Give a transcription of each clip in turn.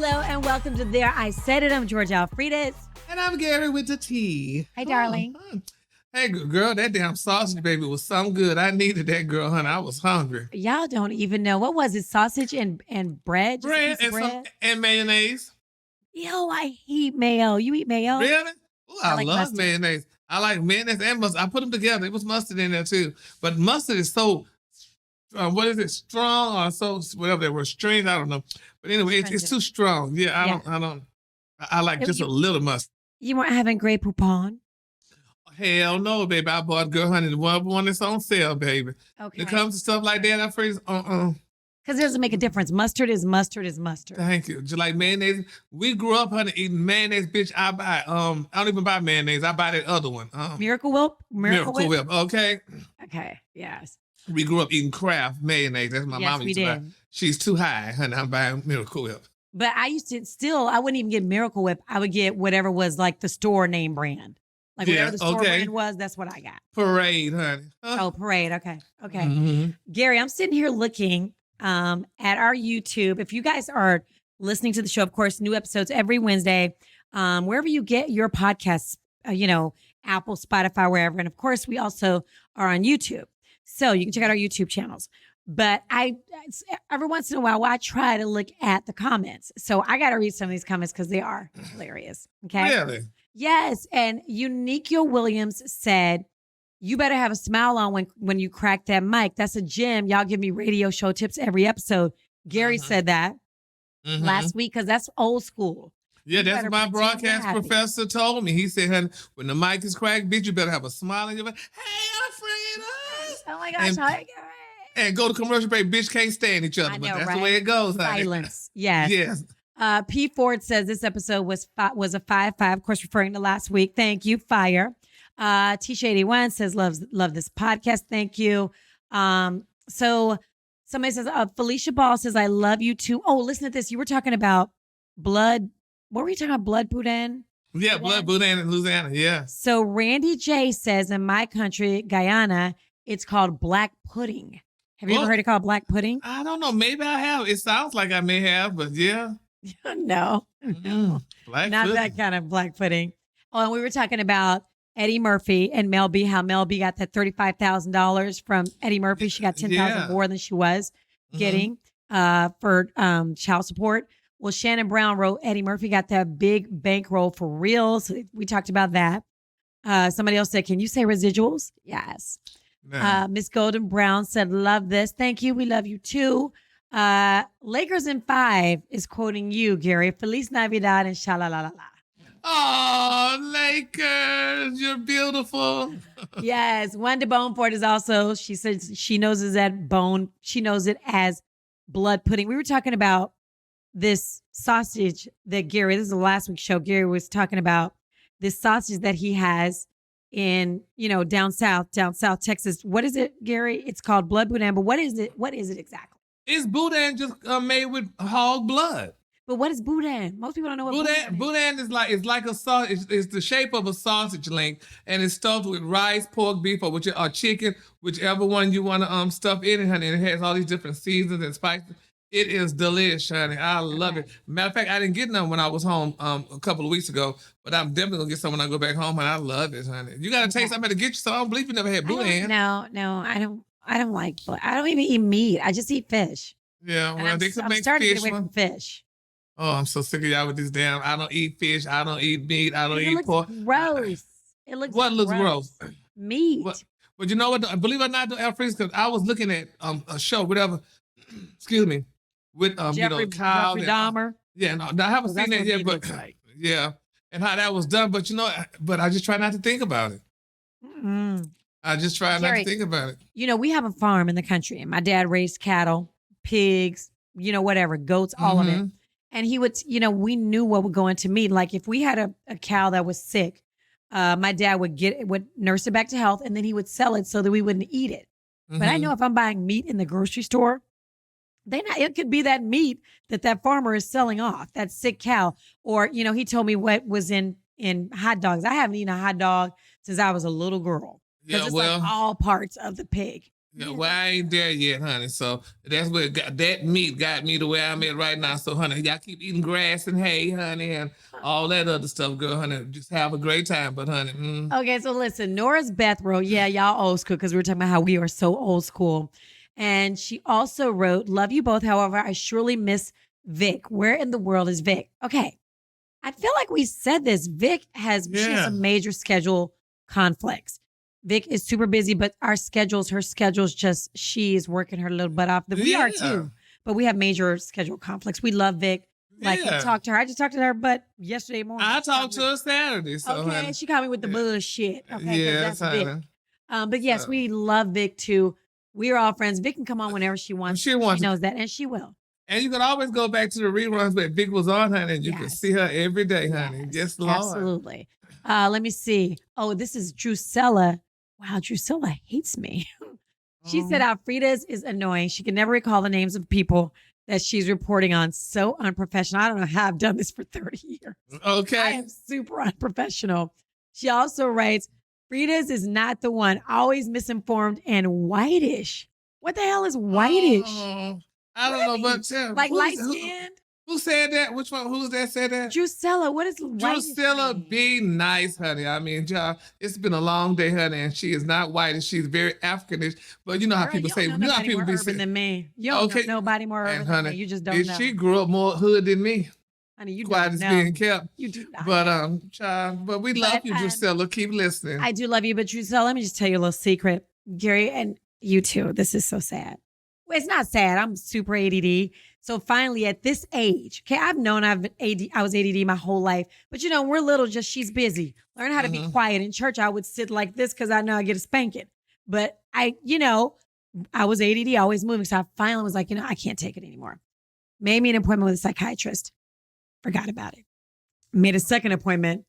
Hello and welcome to There I Said It. I'm Georgia Alfredas. And I'm Gary with the T. Hi, darling. Hey, girl, that damn sausage, baby, was something good. I needed that, girl, honey. I was hungry. Y'all don't even know. What was it? Sausage and bread? Just a Bread piece of and bread? and mayonnaise. Yo, I hate mayo. You eat mayo? Really? Ooh, I like love mustard. mayonnaise. I like mayonnaise and mustard. I put them together. It was mustard in there, too. But mustard is so, what is it, strong or so, whatever they were, strange, I don't know. But anyway, it's too strong. Yeah, I like just a little mustard. You weren't having Grey Poupon? Hell no, baby. I bought girl honey, the one that's on sale, baby. Okay. When it comes to stuff like that, I freeze, Because it doesn't make a difference. Mustard is mustard is mustard. Thank you. Just like mayonnaise. We grew up, honey, eating mayonnaise, bitch. I don't even buy mayonnaise. I buy that other one. Miracle Whip? Miracle Whip. Okay. Okay, yes. We grew up eating Kraft mayonnaise. That's my mom used to buy. She's too high, honey. I'm buying Miracle Whip. But I used to I wouldn't even get Miracle Whip. I would get whatever was like the store name brand. Like whatever the store brand was, that's what I got. Parade, honey. Oh, Parade. Okay. Mm-hmm. Gary, I'm sitting here looking at our YouTube. If you guys are listening to the show, of course, new episodes every Wednesday, wherever you get your podcasts, Apple, Spotify, wherever. And of course, we also are on YouTube. So you can check out our YouTube channels. But every once in a while, I try to look at the comments. So I got to read some of these comments because they are hilarious. Okay. Really? Yes. And Uniqueo Williams said, "You better have a smile on when you crack that mic. That's a gem. Y'all give me radio show tips every episode." Gary said that last week because that's old school. Yeah, that's my broadcast professor told me. He said, honey, when the mic is cracked, bitch, you better have a smile on your face. Hey, Alfredas. Oh my gosh, hi, Gary. And go to commercial break. Bitch can't stand each other, but that's the way it goes. Honey. Silence. Yes. Yes. P. Ford says this episode was a 5-5, of course, referring to last week. Thank you, fire. T-Shady1 says love this podcast. Thank you. So somebody says Felicia Ball says I love you too. Oh, listen to this. You were talking about blood. What were you talking about? Blood boudin? Yeah, blood boudin in Louisiana. Yeah. So Randy J says in my country, Guyana, it's called black pudding. Have you ever heard it called black pudding? I don't know. Maybe I have. It sounds like I may have, but yeah. No. Black Not pudding. that kind of black pudding. Oh, and we were talking about Eddie Murphy and Mel B, how Mel B got that $35,000 from Eddie Murphy. She got $10,000 more than she was getting for child support. Well, Shannon Brown wrote Eddie Murphy got that big bankroll for real. So we talked about that. Somebody else said, can you say residuals? Yes. Miss Golden Brown said, love this. Thank you. We love you too. Lakers in 5 is quoting you, Gary. Feliz Navidad and sha-la-la-la-la. Oh, Lakers, you're beautiful. Yes. Wanda Boneford is also, she says she knows it as bone. She knows it as blood pudding. We were talking about this sausage that Gary, this is the last week's show. Gary was talking about this sausage that he has in, down south Texas. What is it, Gary? It's called blood boudin, but what is it? What is it exactly? It's boudin just made with hog blood. But what is boudin? Most people don't know what boudin is. Boudin is like a sausage. It's the shape of a sausage link, and it's stuffed with rice, pork, beef, or chicken, whichever one you want to stuff in it, honey. And it has all these different seasons and spices. It is delicious, honey. I love it. Matter of fact, I didn't get none when I was home a couple of weeks ago, but I'm definitely gonna get some when I go back home, and I love it, honey. You gotta taste. I'm gonna get you some. I don't believe you never had boudin. No, I don't like blood. I don't even eat meat. I just eat fish. Yeah, well, they could make starting fish to get away from fish. Oh, I'm so sick of y'all with this damn. I don't eat fish. I don't eat meat. I don't eat pork. Gross. It looks. What looks gross? Meat. But you know what? Believe it or not, Alfredas, because I was looking at a show, whatever. Excuse me, with cows. Jeffrey Dahmer. Yeah, no, I haven't seen that yet, but yeah, and how that was done. But but I just try not to think about it. I just try not to think about it. We have a farm in the country, and my dad raised cattle, pigs, whatever, goats, all of it. And he would, we knew what would go into meat. Like if we had a cow that was sick, my dad would nurse it back to health, and then he would sell it so that we wouldn't eat it. But I know if I'm buying meat in the grocery store, it could be that meat that farmer is selling off, that sick cow. Or, he told me what was in hot dogs. I haven't eaten a hot dog since I was a little girl. Because it's like all parts of the pig. Yeah, well, I ain't there yet, honey. So that's what that meat got me to where I'm at right now. So, honey, y'all keep eating grass and hay, honey, and all that other stuff, girl, honey. Just have a great time, but, honey. Okay, so listen, Nora's Beth wrote, yeah, y'all old school, because we were talking about how we are so old school. And she also wrote, love you both. However, I surely miss Vic. Where in the world is Vic? Okay, I feel like we said this. Vic she has some major schedule conflicts. Vic is super busy, but her schedule's just, she's working her little butt off. We are too, but we have major schedule conflicts. We love Vic. Like, I talked to her. I just talked to her, but yesterday morning. I talked to her Saturday. So, okay, honey. She caught me with the bullshit. Okay, yes, that's Vic. But yes, we love Vic too. We are all friends. Vic can come on whenever she wants. She knows that, and she will. And you can always go back to the reruns where Vic was on, honey, and you can see her every day, honey. Yes, Lord. Absolutely. Let me see. Oh, this is Drusilla. Wow, Drusilla hates me. She said Alfreda's is annoying. She can never recall the names of people that she's reporting on. So unprofessional. I don't know how I've done this for 30 years. Okay. I am super unprofessional. She also writes, Frida's is not the one. Always misinformed and whitish. What the hell is whitish? I don't know, but like light skinned? Who said that? Which one? Who's that said that? Drusilla. What is Drusilla? Be nice, honey. I mean, y'all, it's been a long day, honey, and she is not white, and she's very Africanish. But you know how people say, you know how people be saying, than me. You don't know nobody more urban than me. You just don't know. She grew up more hood than me. Honey, you quiet as being kept. You do not. But child, but we love you, Drusilla. Keep listening. I do love you, but Drusilla, let me just tell you a little secret, Gary, and you too. This is so sad. Well, it's not sad. I'm super ADD. So finally, at this age, okay, I've known I was ADD my whole life. But you know, we're little, just she's busy. Learn how to be quiet. In church, I would sit like this because I know I get a spanking. But I was ADD, always moving. So I finally was like, I can't take it anymore. Made me an appointment with a psychiatrist. Forgot about it. Made a second appointment.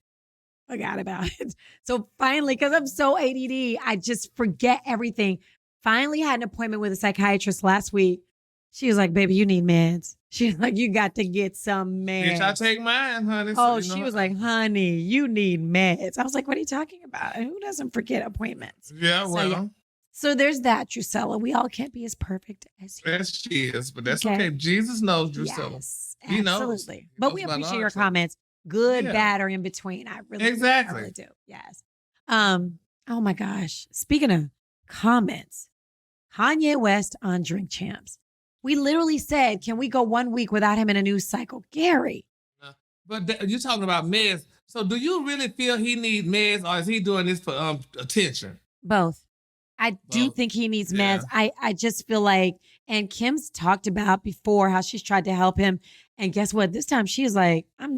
Forgot about it. So finally, because I'm so ADD, I just forget everything. Finally had an appointment with a psychiatrist last week. She was like, baby, you need meds. She's like, you got to get some meds. Bitch, I take mine, honey. Oh, she was like, honey, you need meds. I was like, what are you talking about? Who doesn't forget appointments? Yeah, well. So there's that, Drusilla. We all can't be as perfect as you. Yes, she is, but that's okay. Jesus knows, Drusilla. Yes, he knows. But we appreciate your comments. Good, bad, or in between. I really do. Yes. Oh my gosh. Speaking of comments, Kanye West on Drink Champs. We literally said, can we go 1 week without him in a news cycle? Gary. But you're talking about meds. So do you really feel he needs meds, or is he doing this for attention? Both. I do think he needs meds. I just feel like, and Kim's talked about before how she's tried to help him. And guess what? This time she's like, I'm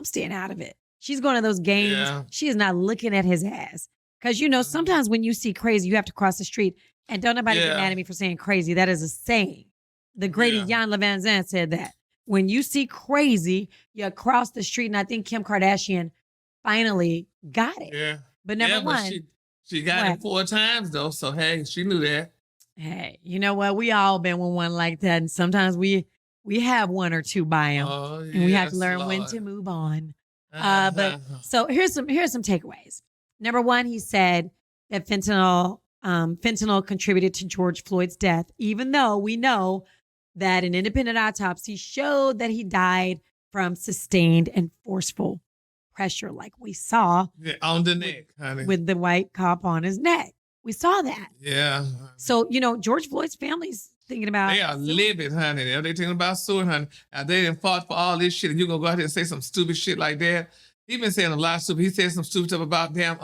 staying out of it. She's going to those games. Yeah. She is not looking at his ass. Because, sometimes when you see crazy, you have to cross the street. And don't nobody get mad at me for saying crazy. That is a saying. The great Jan Levan said that. When you see crazy, you cross the street. And I think Kim Kardashian finally got it. Yeah. But number one. She got it 4 times, though. So, hey, she knew that. Hey, you know what? We all been with one like that. And sometimes we have one or two by them. Oh, and we have to learn when to move on. But so here's some takeaways. Number one, he said that fentanyl contributed to George Floyd's death, even though we know that an independent autopsy showed that he died from sustained and forceful pressure, like we saw on the neck, honey, with the white cop on his neck. We saw that. Yeah. So, George Floyd's family's thinking about. They are livid, honey. They're thinking about suing, honey. Now, they didn't fought for all this shit, and you're going to go out there and say some stupid shit like that. He been saying a lot of stupid. He said some stupid stuff about damn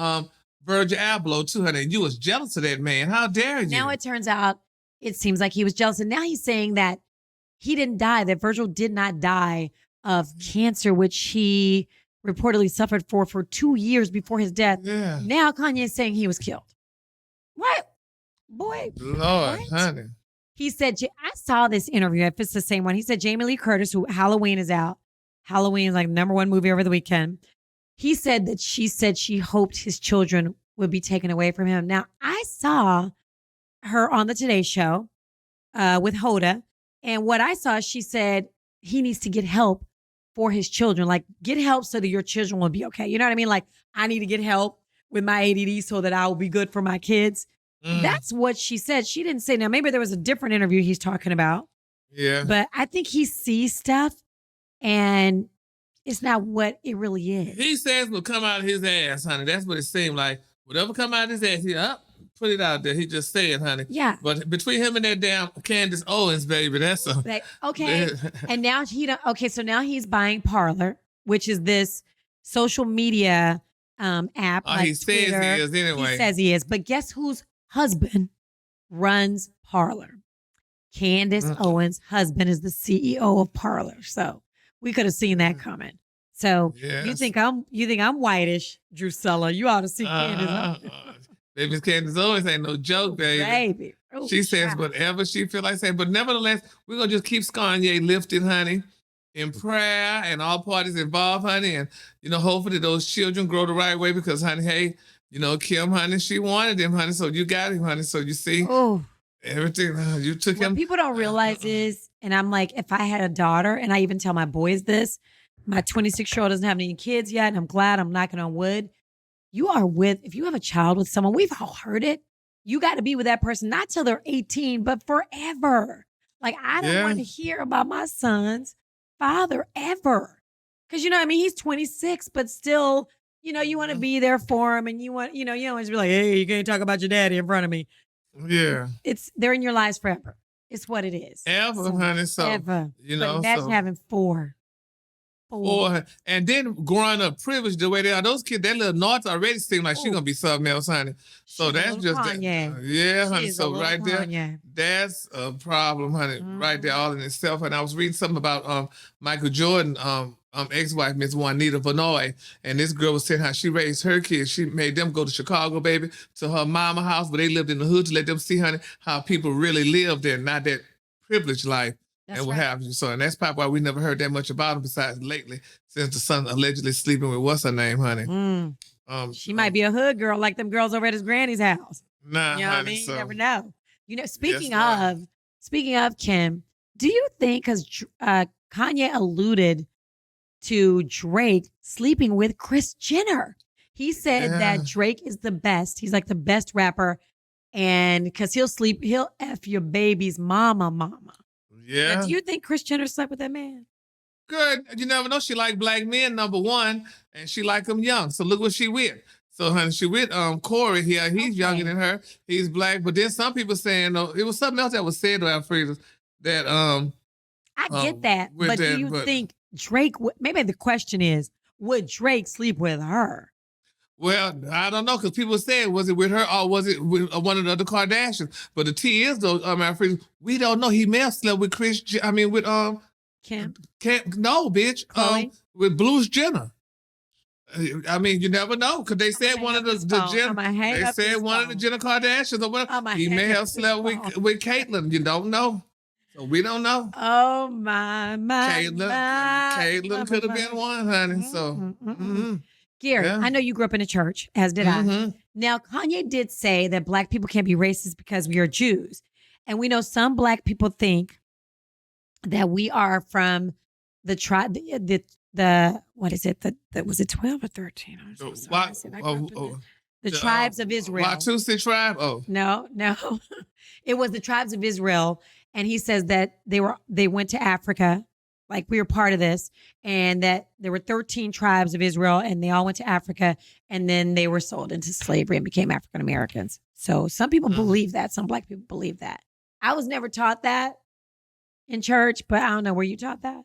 Virgil Abloh, too, honey. You was jealous of that man. How dare you? Now it turns out it seems like he was jealous. And now he's saying that he didn't die, that Virgil did not die of cancer, which he reportedly suffered for 2 years before his death. Yeah. Now Kanye is saying he was killed. What? Boy. Lord, honey. He said, I saw this interview, if it's the same one. He said Jamie Lee Curtis, who Halloween is out. Halloween is like the #1 movie over the weekend. He said that she hoped his children would be taken away from him. Now, I saw her on the Today Show with Hoda. And what I saw, she said he needs to get help for his children. Like, get help so that your children will be okay. You know what I mean? Like, I need to get help with my ADD so that I will be good for my kids. That's what she said. She didn't say. Now, maybe there was a different interview he's talking about. Yeah. But I think he sees stuff and it's not what it really is. He says will come out of his ass, honey. That's what it seemed like. Whatever come out of his ass, he put it out there. He just said, honey. Yeah. But between him and that damn Candace Owens, baby, that's a... Like, okay. And now so now he's buying Parler, which is this social media app. Oh, like he says Twitter. he is anyway. He says he is. But guess whose husband runs Parler? Candace Owens' husband is the CEO of Parler. So we could have seen that coming. So you think I'm whitish, Drusilla. You ought to see Candace. Baby, Candace Owens ain't no joke, baby. She says whatever she feel like saying. But nevertheless, we're going to just keep Kanye lifted, honey, in prayer and all parties involved, honey. And, hopefully those children grow the right way because, honey, hey, Kim, honey, she wanted him, honey. So you got him, honey. So you see. Oh. Everything you took him. What people don't realize is, and I'm like, if I had a daughter, and I even tell my boys this, my 26-year-old doesn't have any kids yet, and I'm glad, I'm knocking on wood. If you have a child with someone, we've all heard it. You got to be with that person, not till they're 18, but forever. Like, I don't want to hear about my son's father ever. Because, he's 26, but still, you want to be there for him, and you want, you don't want to be like, hey, you can't talk about your daddy in front of me. Yeah. They're in your lives forever. It's what it is. Ever, honey. So, ever. But imagine having four. And then growing up privileged the way they are, those kids, that little North already seem like she's going to be something else, honey. So that's just, honey. So right there, that's a problem, honey. Right there, all in itself. And I was reading something about Michael Jordan, ex-wife, Miss Juanita Vanoy, and this girl was saying how she raised her kids. She made them go to Chicago, baby, to her mama house, but they lived in the hood to let them see, honey, how people really live there, not that privileged life. That's what have you. So, and that's probably why we never heard that much about him besides lately, since the son allegedly sleeping with what's her name, honey. She might be a hood girl like them girls over at his granny's house. Nah, you know honey, what I mean? So. You never know. Speaking of Kim, do you think, because Kanye alluded to Drake sleeping with Kris Jenner. He said that Drake is the best. He's like the best rapper. And because he'll F your baby's mama. Yeah. Now, do you think Kris Jenner slept with that man? Good. You never know. She like black men, number one, and she like them young. So look what she with. So, honey, she with Corey here. He's younger than her. He's black. But then some people saying, it was something else that was said to Alfredo that I get that. But do you think Drake, maybe the question is, would Drake sleep with her? Well, I don't know, because people said, was it with her or was it with one of the other Kardashians? But the T is, though, Alfredo, we don't know. He may have slept with Kim. No, bitch. With Bruce Jenner. I mean, you never know, because they said one of the Jenner. They said one of the Jenner Kardashians or whatever. He may have slept with Caitlyn. You don't know. So we don't know. Oh, my. Caitlyn could have been one, honey. So, Gary, I know you grew up in a church, as did I. Now, Kanye did say that black people can't be racist because we are Jews. And we know some black people think that we are from the tribe, what is it? Was it 12 or 13? The tribes of Israel. Watusi tribe? Oh. No. It was the tribes of Israel. And he says that they went to Africa, like we were part of this, and that there were 13 tribes of Israel, and they all went to Africa, and then they were sold into slavery and became African Americans. So some people believe that. Some black people believe that. I was never taught that in church, but I don't know. Were you taught that?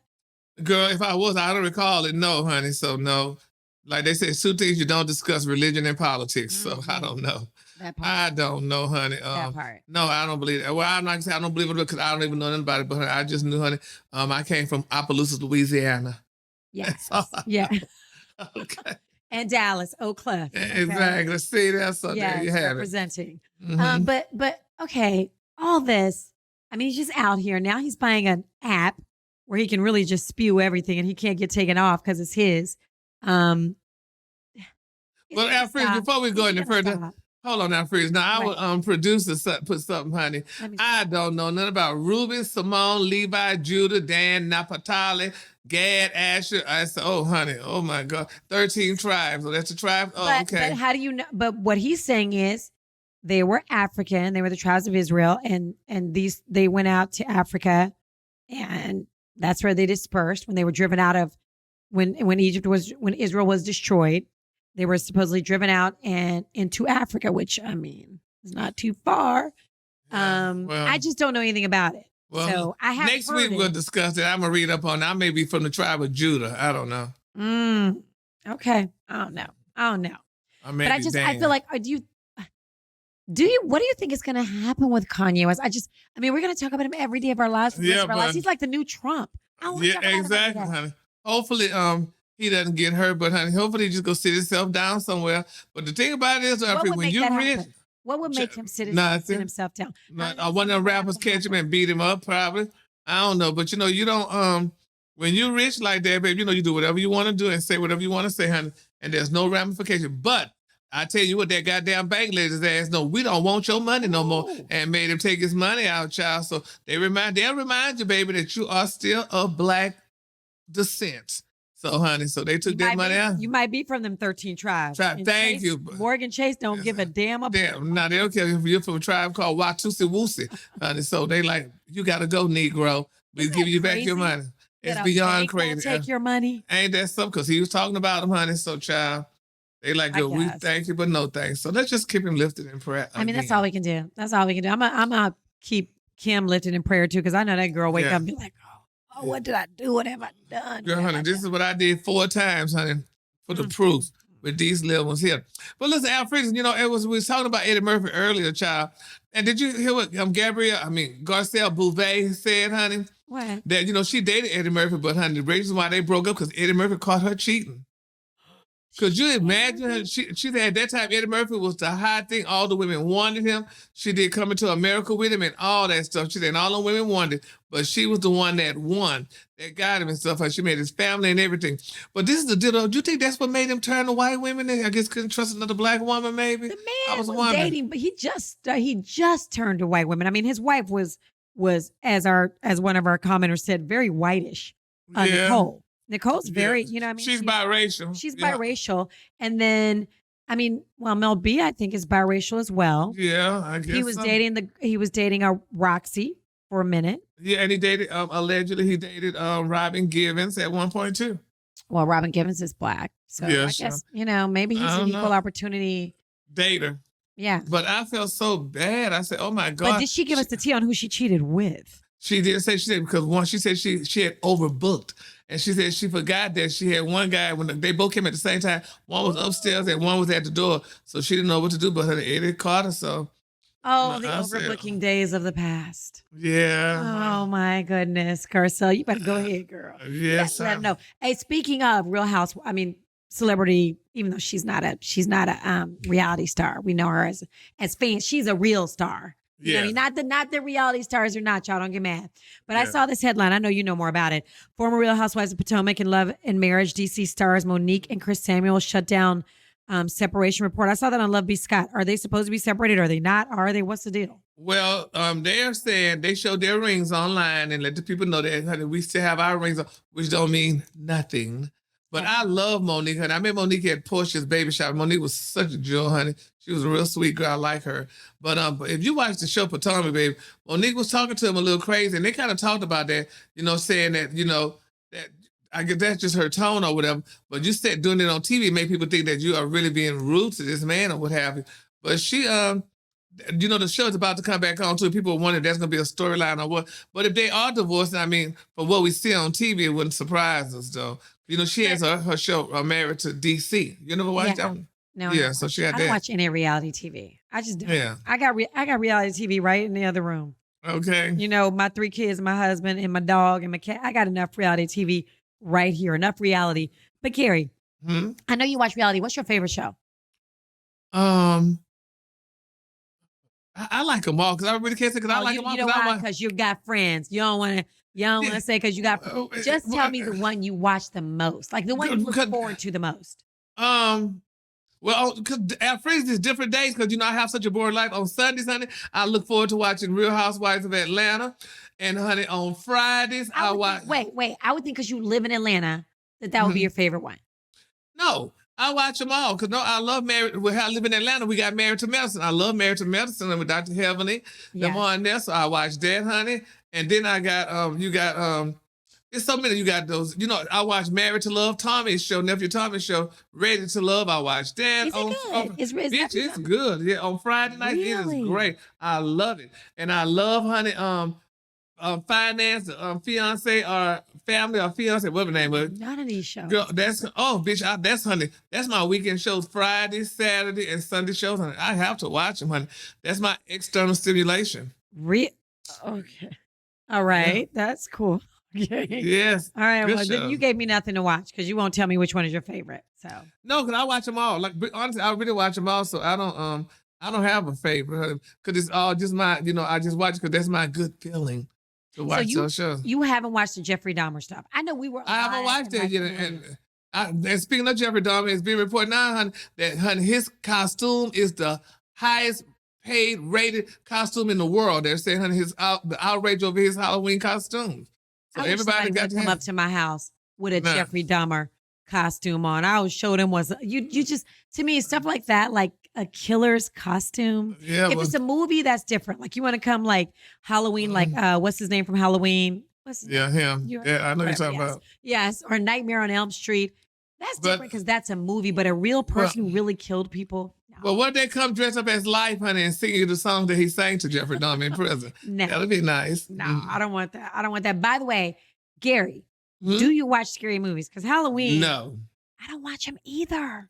Girl, if I was, I don't recall it. No, honey. So no. Like they say, two things you don't discuss: religion and politics. So I don't know. That part. I don't know, honey. That part. No, I don't believe it. Well, I'm not gonna say I don't believe it because I don't even know nothing about it. But honey, I just knew, honey. I came from Opelousas, Louisiana. Yes. Yeah. Okay. And Dallas, Oak Cliff. Okay. Exactly. See that? So there you have representing. But okay, all this. I mean, he's just out here now. He's buying an app where he can really just spew everything, and he can't get taken off because it's his. Well, Alfred, before we go any further, hold on, Alfred. Now, our producer put something, honey. I don't know nothing about Reuben, Simone, Levi, Judah, Dan, Naphtali, Gad, Asher. I said, oh, honey, oh my God, 13 tribes. So that's a tribe. Oh, okay. But how do you know? But what he's saying is they were African. They were the tribes of Israel, and they went out to Africa, and that's where they dispersed when they were driven out of when Israel was destroyed. They were supposedly driven out and into Africa, which I mean is not too far. I just don't know anything about it. Well, so I have next week we'll discuss it. I'm gonna read up on it. I may be from the tribe of Judah. I don't know. Okay. I don't know. But I feel like do you what do you think is going to happen with Kanye West? We're going to talk about him every day of our lives. He's like the new Trump. Exactly, honey. Hopefully, he doesn't get hurt, but honey, hopefully he just go sit himself down somewhere. But the thing about it is, when you're rich, what would make him sit himself down? One of the rappers catch him and beat him up, probably. I don't know, but you don't. When you're rich like that, babe, you do whatever you want to do and say whatever you want to say, honey, and there's no ramification. But I tell you what, that goddamn bank lady's ass, no, we don't want your money no more, and made him take his money out, child. So they'll remind you, baby, that you are still of black descent. So, honey, they took that money out. You might be from them 13 tribes. Thank you. Morgan Chase don't give a damn about. Now they don't care if you're from a tribe called Watusi Wusi, honey. So they like, you got to go, Negro. We give you back your money. It's beyond crazy. Take your money. Ain't that something? Because he was talking about him, honey. So, child. They like, yo, we thank you, but no thanks. So let's just keep him lifted in prayer. That's all we can do. I'm gonna keep Kim lifted in prayer too, because I know that girl wake up and be like, what did I do? What have I done? Girl, honey, this is what I did 4 times, honey, for the proof with these little ones here. But listen, Alfred, we was talking about Eddie Murphy earlier, child. And did you hear what Garcelle Bouvet said, honey? What? That, she dated Eddie Murphy, but honey, the reason why they broke up because Eddie Murphy caught her cheating. Could you imagine her? She said at that time Eddie Murphy was the hot thing. All the women wanted him. She did Coming to America with him and all that stuff. She said and all the women wanted, but she was the one that won, that got him and stuff. She made his family and everything. But this is the deal. Do you think that's what made him turn to white women? I guess couldn't trust another black woman. Maybe the man was dating, but he just turned to white women. I mean, his wife was as one of our commenters said, very whitish. Nicole. Nicole's very, she's biracial. She's biracial. And then, Mel B, I think, is biracial as well. Yeah, I guess he was dating a Roxy for a minute. Yeah, and he dated, allegedly, Robin Givens at one point too. Well, Robin Givens is black. So I guess, maybe he's an equal opportunity dater. Yeah. But I felt so bad. I said, oh my God. But did she give us the tea on who she cheated with? She did say, because one, she said she had overbooked. And she said she forgot that she had one guy, when they both came at the same time, one was upstairs and one was at the door. So she didn't know what to do, but her Eddie caught her, so. Oh, the overbooking days of the past. Yeah. Oh my goodness, Garcelle, you better go ahead, girl. Yes. Let them know. Hey, speaking of celebrity, even though she's not a reality star, we know her as fans. She's a real star. Yeah. Not the reality stars or not, y'all don't get mad. But I saw this headline. I know you know more about it. Former Real Housewives of Potomac and Love and Marriage DC stars Monique and Chris Samuel shut down separation report. I saw that on Love B. Scott. Are they supposed to be separated? Are they not? Are they? What's the deal? Well, they're saying they showed their rings online and let the people know that, honey, we still have our rings on, which don't mean nothing. But I love Monique, honey. I met Monique at Portia's baby shower. Monique was such a jewel, honey. She was a real sweet girl. I like her. But if you watch the show Potomac, baby, Monique was talking to him a little crazy, and they kind of talked about that, saying that, that I guess that's just her tone or whatever. But you said doing it on TV make people think that you are really being rude to this man or what have you. But she, the show is about to come back on too. People are wondering if that's going to be a storyline or what. But if they are divorced, from what we see on TV, it wouldn't surprise us though. She has her show Married to DC. You never watched that one? No. Yeah, so she got that. I don't watch any reality TV. I just don't. Yeah. I got reality TV right in the other room. Okay. My 3 kids, my husband, and my dog, and my cat. I got enough reality TV right here. Enough reality. But Carrie, I know you watch reality. What's your favorite show? I like them all because I really can't say because I like them all. You know why? Because you got friends. You don't want to say because you got. Just tell me the one you watch the most, like the one you look forward to the most. Well, because our friends is different days because I have such a boring life. On Sundays, honey, I look forward to watching Real Housewives of Atlanta, and honey, on Fridays I watch. Wait! I would think because you live in Atlanta that would be your favorite one. No. I watch them all because I love Married. Well, I live in Atlanta. We got Married to Medicine. I love Married to Medicine with Dr. Heavenly. Them on there, so I watch that, honey. And then I got you got there's so many. You got those. I watch Married to Love, Tommy's show, nephew Tommy's show, Ready to Love. I watch that. Is it good? It's good. Yeah, on Friday night, it is great. I love it, and I love, honey. Finance, fiance or family or fiance, whatever the name of it. None of these shows. Girl, that's honey. That's my weekend shows, Friday, Saturday, and Sunday shows, honey. I have to watch them, honey. That's my external stimulation. Okay. All right. Yeah. That's cool. Okay. Yes. All right. Well, then you gave me nothing to watch because you won't tell me which one is your favorite. So no, because I watch them all. Like honestly, I really watch them all. So I don't have a favorite because it's all just my. I just watch it because that's my good feeling. To watch those shows. You haven't watched the Jeffrey Dahmer stuff. I know we were. I haven't watched that yet. And speaking of Jeffrey Dahmer, it's being reported now, honey, that his costume is the highest paid rated costume in the world. They're saying, honey, the outrage over his Halloween costumes. So everybody got to come up to my house with a Jeffrey Dahmer costume on. I would show them you just, to me, stuff like that, like a killer's costume. Yeah, if it's a movie, that's different. Like you want to come like Halloween, like what's his name from Halloween? Him. Yeah, I know you're talking about. Yes, or Nightmare on Elm Street. That's different because that's a movie, but a real person who really killed people. No. Well, what they come dressed up as Life, honey, and sing you the song that he sang to Jeffrey Dahmer in prison? No. That'd be nice. No, I don't want that. I don't want that. By the way, Gary, do you watch scary movies? Because Halloween. No. I don't watch them either.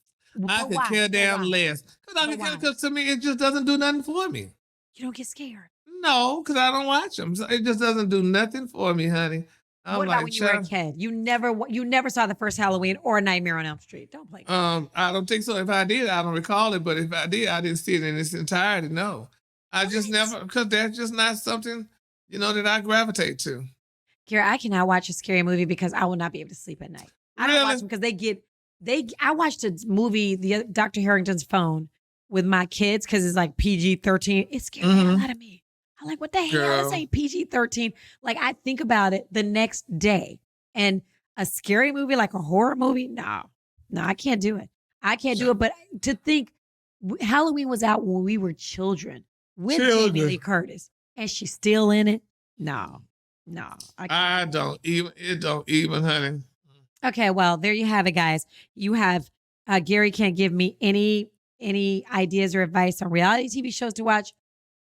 I could care damn less. Because to me, it just doesn't do nothing for me. You don't get scared? No, because I don't watch them. So it just doesn't do nothing for me, honey. What about when you were a kid? You never saw the first Halloween or Nightmare on Elm Street. Don't play. I don't think so. If I did, I don't recall it. But if I did, I didn't see it in its entirety. No, I just never, because that's just not something that I gravitate to. Kira, I cannot watch a scary movie because I will not be able to sleep at night. I don't watch them because I watched a movie, Dr. Harrington's Phone, with my kids because it's like PG-13. It scared the hell out of me. I'm like, what the hell? This ain't PG-13. Like, I think about it the next day. And a scary movie, like a horror movie, no, I can't do it. I can't do it. But to think Halloween was out when we were children with Jamie Lee Curtis, and she's still in it. No. It don't even, honey. Okay, well, there you have it, guys. You have Gary can't give me any ideas or advice on reality TV shows to watch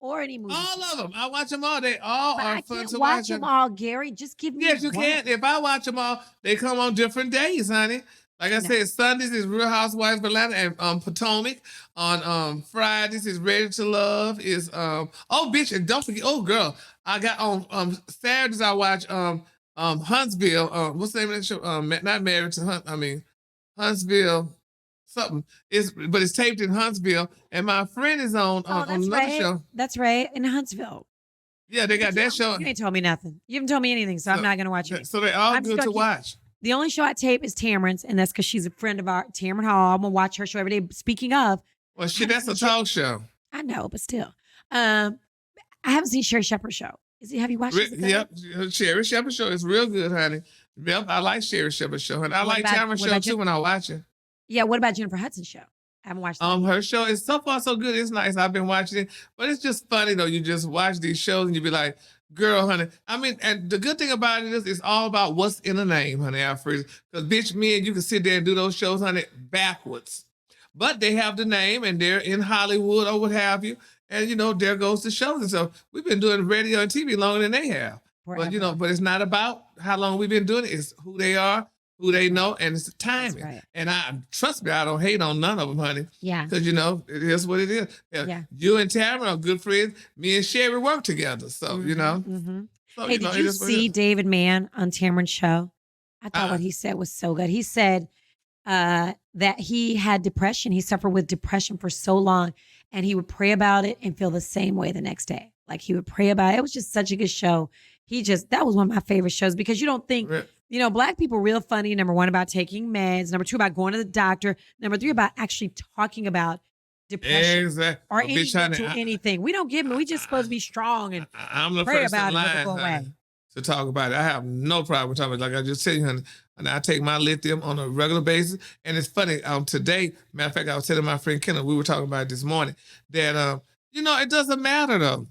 or any movies. All of them. I watch them all. They all are fun to watch. Watch them all, Gary. Just give me Yes, you can. If I watch them all, they come on different days, honey. Like I said, Sundays is Real Housewives of Atlanta and Potomac. On Fridays is Ready to Love. Is bitch, and don't forget, girl, I got on Saturdays I watch Huntsville. What's the name of that show? Not Married to Hunt. I mean Huntsville. Something. But it's taped in Huntsville, and my friend is on another show. That's right, in Huntsville. Yeah, they got that show. You ain't told me nothing. You haven't told me anything, so I'm not going to watch it. So they're all good to watch. The only show I tape is Tamron's, and that's because she's a friend of ours, Tamron Hall. I'm going to watch her show every day. Speaking of. Well, that's a talk show. I know, but still. I haven't seen Sherry Shepherd's show. Have you watched it? Yep, Sherry Shepherd's show is real good, honey. Yep, I like Sherry Shepherd's show, and I like Tamron's show too when I watch it. Yeah, what about Jennifer Hudson's show? I haven't watched that. Her show is so far so good. It's nice. I've been watching it, but it's just funny though. You just watch these shows and you be like, "Girl, honey." I mean, and the good thing about it is, it's all about what's in the name, honey. Because bitch, me and you can sit there and do those shows, honey, backwards. But they have the name, and they're in Hollywood or what have you, and there goes the shows. And so we've been doing radio and TV longer than they have. Forever. But it's not about how long we've been doing it. It's who they are, who they know, and it's the timing. Right. And trust me, I don't hate on none of them, honey. Yeah. Because, it is what it is. Yeah. You and Tamron are good friends. Me and Sherry work together. So, Mm-hmm. So, hey, did you see David Mann on Tamron's show? I thought what he said was so good. He said that he had depression. He suffered with depression for so long, and he would pray about it and feel the same way the next day. Like he would pray about it. It was just such a good show. That was one of my favorite shows because you don't think... Black people are real funny. Number one, about taking meds. Number two, about going to the doctor. Number three, about actually talking about depression or anything. We don't give them. We just supposed to be strong and I'm the pray first about in line, it. Go away. To talk about it. I have no problem talking about it. Like I just said, honey, and I take my lithium on a regular basis. And it's funny, today, matter of fact, I was telling my friend Kenneth, we were talking about it this morning, that, it doesn't matter though.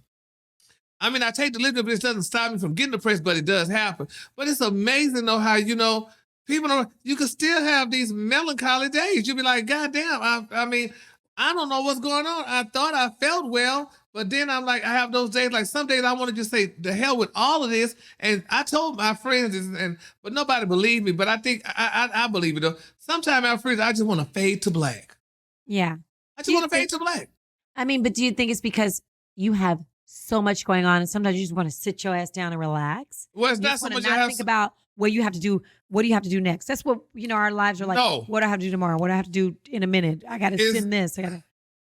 I mean, I take the lithium, but it doesn't stop me from getting depressed, but it does happen. But it's amazing though how, you can still have these melancholy days. You'll be like, God damn, I mean, I don't know what's going on. I thought I felt well, but then I'm like, I have those days, like some days I want to just say, the hell with all of this. And I told my friends this, but nobody believed me, but I think I believe it though. Sometimes my friends, I just want to fade to black. Yeah. I just want to fade to black. I mean, but do you think it's because you have so much going on and sometimes you just want to sit your ass down and relax? Well, it's not so much. Not think about what you have to do. What do you have to do next? That's what, our lives are like. No. What do I have to do tomorrow? What do I have to do in a minute? I got to send this.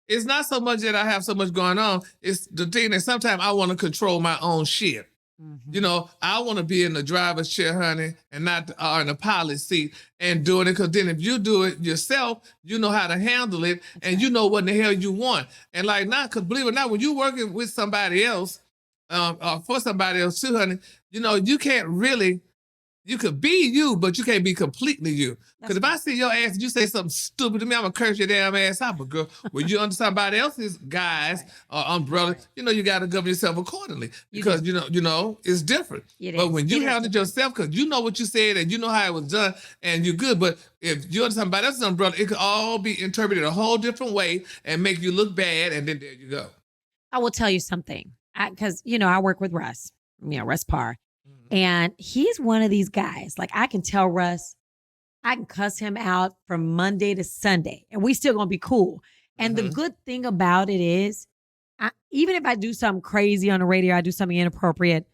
It's not so much that I have so much going on. It's the thing that sometimes I want to control my own shit. Mm-hmm. I want to be in the driver's chair, honey, and not in the pilot's seat and doing it. Because then if you do it yourself, you know how to handle it. That's and right. You know what the hell you want. And like not, because believe it or not, when you're working with somebody else, or for somebody else too, honey, you can't really, you could be you, but you can't be completely you. Because if I see your ass and you say something stupid to me, I'm going to curse your damn ass out. But girl, when you're under somebody else's guise or umbrella, you got to govern yourself accordingly. Because, it's different. But when you handle yourself, because you know what you said and you know how it was done and you're good. But if you're under somebody else's umbrella, it could all be interpreted a whole different way and make you look bad. And then there you go. I will tell you something. Because, I work with Russ, Russ Parr. And he's one of these guys. Like, I can tell Russ, I can cuss him out from Monday to Sunday, and we still gonna be cool. And the good thing about it is, even if I do something crazy on the radio, I do something inappropriate,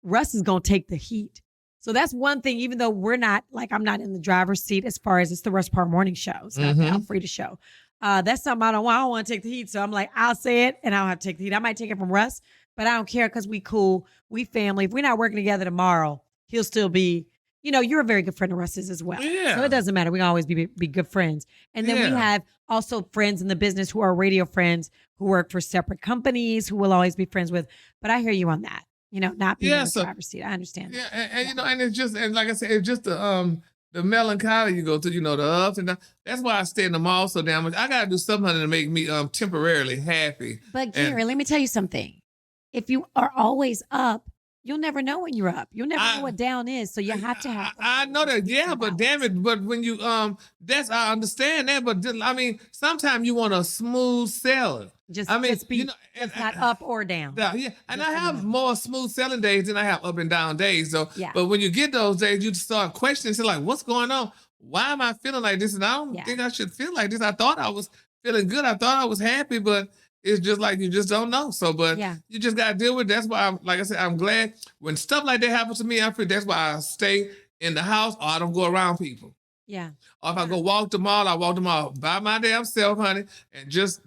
Russ is gonna take the heat. So that's one thing, even though we're not, like, I'm not in the driver's seat as far as it's the Russ Parr Morning Show. It's not I'm free to show. That's something I don't want to take the heat. So I'm like, I'll say it, and I don't have to take the heat. I might take it from Russ, but I don't care because we cool. We family. If we're not working together tomorrow, he'll still be, you're a very good friend of Russ's as well. Yeah. So it doesn't matter. We can always be good friends. And then we have also friends in the business who are radio friends who work for separate companies who we'll always be friends with. But I hear you on that, not being in the driver's seat. I understand. Yeah. And and it's just, and like I said, it's just the melancholy you go through, the ups and downs. That's why I stay in the mall so damn much. I got to do something to make me temporarily happy. But Gary, let me tell you something. If you are always up, you'll never know when you're up. You'll never know what down is. So you have to have. I know that. Yeah, but damn it. But when you, I understand that. But I mean, sometimes you want a smooth sailor. Just not up or down. Yeah. And I have more smooth sailing days than I have up and down days. So, yeah. But when you get those days, you start questioning, so like, what's going on? Why am I feeling like this? And I don't think I should feel like this. I thought I was feeling good. I thought I was happy, but it's just like you just don't know. So, but you just got to deal with it. That's why, like I said, I'm glad when stuff like that happens to me, that's why I stay in the house or I don't go around people. Yeah. Or if I go walk the mall, I walk the mall by my damn self, honey, and just,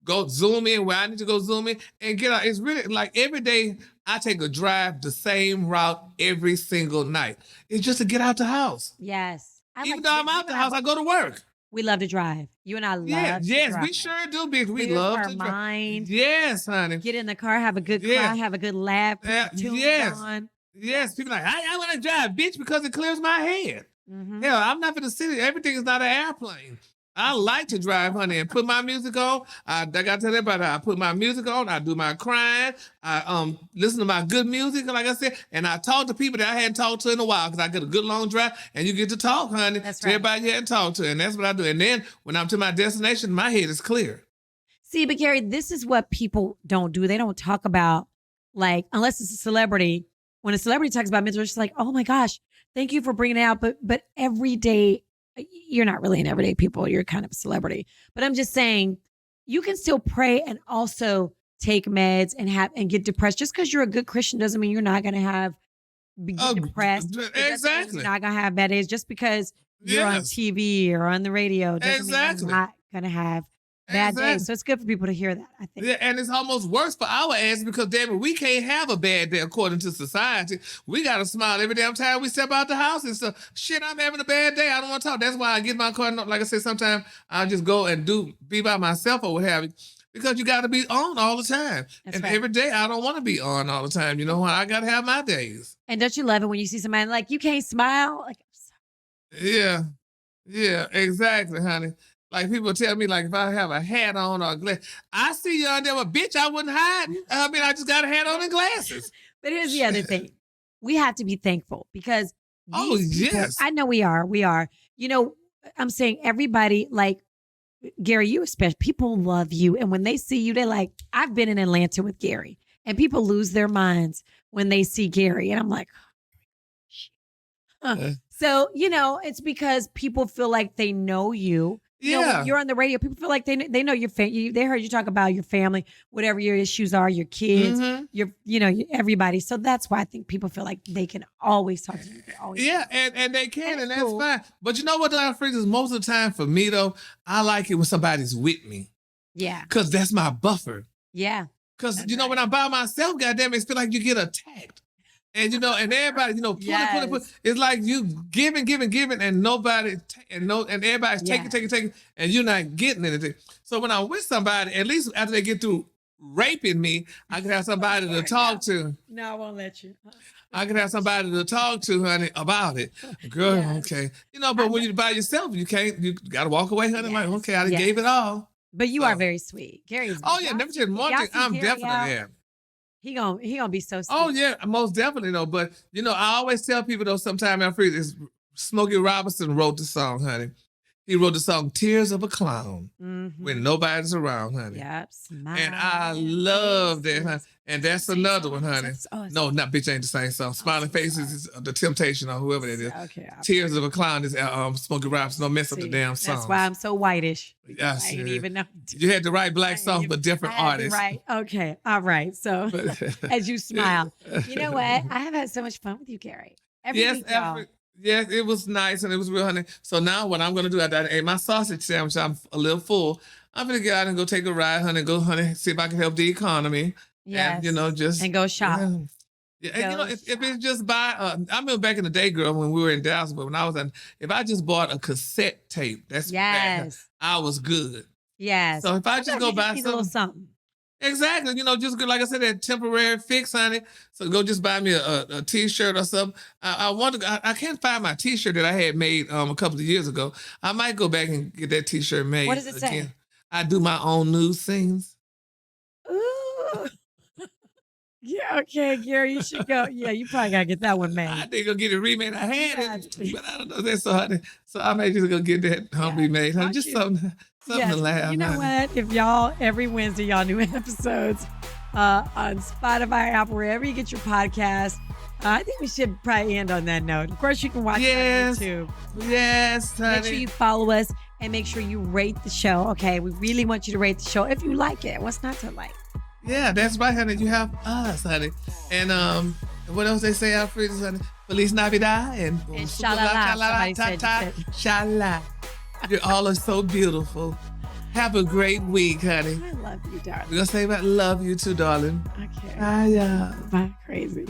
go zoom in where I need to go zoom in and get out. It's really like every day I take a drive the same route every single night. It's just to get out the house. Yes. Even though I'm out the house, I go to work. We love to drive. You and I love to drive. We sure do, bitch. We love to drive. Mind. Yes, honey. Get in the car, have a good cry, have a good laugh. On. Yes. People are like, I want to drive, bitch, because it clears my head. Hell, I'm not for the city. Everything is not an airplane. I like to drive, honey, and put my music on. I got to tell everybody, I put my music on. I do my crying. I listen to my good music, like I said, and I talk to people that I hadn't talked to in a while because I get a good long drive, and you get to talk, honey, to everybody you hadn't talked to, and that's what I do. And then when I'm to my destination, my head is clear. See, but Gary, this is what people don't do. They don't talk about, like, unless it's a celebrity. When a celebrity talks about mental, it's just like, oh my gosh, thank you for bringing it out. But every day, you're not really an everyday people. You're kind of a celebrity. But I'm just saying, you can still pray and also take meds and get depressed. Just because you're a good Christian doesn't mean you're not going to be depressed. Exactly. You're not going to have bad days. Just because you're on TV or on the radio doesn't mean you're not going to have bad days. So it's good for people to hear that, I think. Yeah, and it's almost worse for our ass because, damn it, we can't have a bad day according to society. We got to smile every damn time we step out the house and stuff. Shit, I'm having a bad day. I don't want to talk. That's why I get my car. Like I said, sometimes I'll just go and be by myself or what have you. Because you got to be on all the time. Every day, I don't want to be on all the time. You know what? I got to have my days. And don't you love it when you see somebody like, you can't smile? Like, Yeah. Yeah, exactly, honey. Like people tell me, like if I have a hat on or a glass, I see you on there, but bitch, I wouldn't hide. I mean, I just got a hat on and glasses. But here's the other thing. We have to be thankful because Oh these people, yes. I know we are. You know, I'm saying everybody, like Gary, you especially, people love you. And when they see you, they're like, I've been in Atlanta with Gary. And people lose their minds when they see Gary. And I'm like, so, you know, it's because people feel like they know you. You know, Yeah. when you're on the radio, people feel like they know your family. They heard you talk about your family, whatever your issues are, your kids, everybody. So that's why I think people feel like they can always talk to you. Yeah, and they can, and that's fine. But you know what, Dr. Freeze, is most of the time for me though, I like it when somebody's with me. Yeah. Because that's my buffer. Yeah. Because when I'm by myself, goddamn, it feel like you get attacked. And and everybody, put it. It's like you giving, and nobody, and everybody's taking, and you're not getting anything. So when I'm with somebody, at least after they get through raping me, I can have somebody to talk to. No, I won't let you. I can have somebody to talk to, honey, about it. Girl, okay. But when you're by yourself, you got to walk away, honey. Like, okay, I gave it all. But you are very sweet. Gary's. Oh, yeah, never said one thing. I'm definitely am. He gonna be so sweet. Oh yeah, most definitely though. But I always tell people though, sometime after is Smokey Robinson wrote the song, honey. He wrote the song "Tears of a Clown" when nobody's around, honey. Yep, smile. And I love that, honey. And that's another one, honey. No, not bitch ain't the same song. Smiling Faces is The Temptation or whoever it is. Okay. Tears of a Clown is Smokey Robinson. Don't mess up the damn song. That's why I'm so whitish. Yes, I didn't even know. You had to write black songs, but different artists. Right. Okay. All right. So as you smile, you know what? I have had so much fun with you, Gary. Yes, it was nice and it was real, honey. So now what I'm going to do, I ate my sausage sandwich. I'm a little full. I'm going to get out and go take a ride, honey. Go, honey, see if I can help the economy. Yes. And, and go shop. Yeah. And, if it's just buy, I remember back in the day, girl, when we were in Dallas, but when I was if I just bought a cassette tape, I was good. Yes. So if I just go buy a little something. Exactly. Just like I said, that temporary fix, honey. So go just buy me a t-shirt or something. I can't find my t-shirt that I had made a couple of years ago. I might go back and get that t-shirt made. What does it say? I do my own news things. Ooh. Yeah, okay, Gary, you should go. Yeah, you probably got to get that one made. I think I'll get it remade. I had it, but I don't know. That's so hard. So I may just go get that remade. Honey. Just something to laugh. You know what? If y'all, every Wednesday, y'all new episodes on Spotify, Apple, wherever you get your podcast. I think we should probably end on that note. Of course, you can watch it on YouTube. Yes, honey. Make sure you follow us and make sure you rate the show. Okay, we really want you to rate the show if you like it. What's not to like? Yeah, that's right, honey. You have us, honey. And what else they say, Alfred, honey? Feliz Navidad and shalala. Shalala. You all are so beautiful. Have a great week, honey. I love you, darling. We're going to say about love you too, darling. Okay. Bye. Bye, crazy.